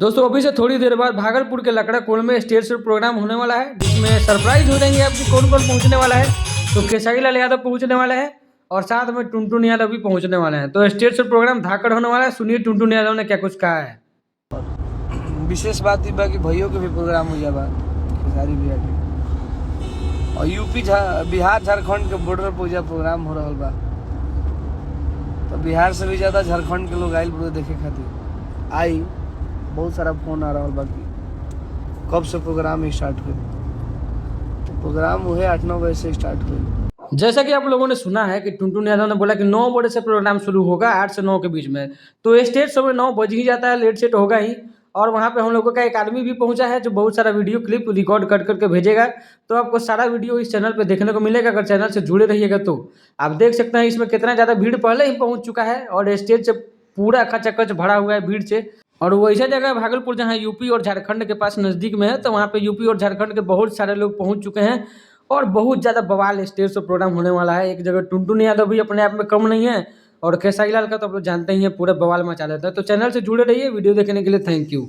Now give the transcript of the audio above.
दोस्तों अभी से थोड़ी देर बाद भागलपुर के लकड़ा कोल में स्टेज शो प्रोग्राम होने वाला है, जिसमें सरप्राइज हो जाएंगे आपकी कौन कौन पहुंचने वाला है। तो केसारी लाल यादव पहुंचने वाला है और साथ में टुनटुन यादव भी पहुंचने वाले हैं। तो स्टेज शो प्रोग्राम धाकड़ होने वाला है। सुनिए टुनटुन यादव ने क्या कुछ कहा है। विशेष बात ई बा कि भैया के भी प्रोग्राम हो जाबा खेसारी भैया के, और यूपी बिहार झारखंड के बॉर्डर पर जा प्रोग्राम हो रहा बा। तो बिहार से भी ज्यादा झारखंड के लोग आइल पूरे देखे खातिर आई। बहुत सारा फोन आ रहा बा कि कब से प्रोग्राम स्टार्ट हुई। तो प्रोग्राम हुए 8-9 बजे से स्टार्ट हुई। जैसा कि आप लोगों ने सुना है कि टुनटुन यादव ने बोला कि 9 बजे से प्रोग्राम शुरू होगा, 8 से 9 के बीच में। तो स्टेज शो में 9 बज ही जाता है, लेट सेट होगा ही। और वहाँ पे हम लोगों का एक आदमी भी पहुंचा है जो बहुत सारा वीडियो क्लिप रिकॉर्ड कर करके भेजेगा। तो आपको सारा वीडियो इस चैनल पे देखने को मिलेगा। अगर चैनल से जुड़े रहिएगा तो आप देख सकते हैं इसमें कितना ज़्यादा भीड़ पहले ही पहुँच चुका है और स्टेज से पूरा खचाखच भरा हुआ है भीड़ से। और वो ऐसा जगह है भागलपुर जहाँ यूपी और झारखंड के पास नज़दीक में है। तो वहाँ पे यूपी और झारखंड के बहुत सारे लोग पहुँच चुके हैं और बहुत ज़्यादा बवाल स्टेज शो प्रोग्राम होने वाला है। एक जगह टुनटुन यादव भी अपने आप में कम नहीं है और खेसारी लाल का तो आप लोग जानते ही हैं, पूरे बवाल मचा देता है। तो चैनल से जुड़े रहिए। वीडियो देखने के लिए थैंक यू।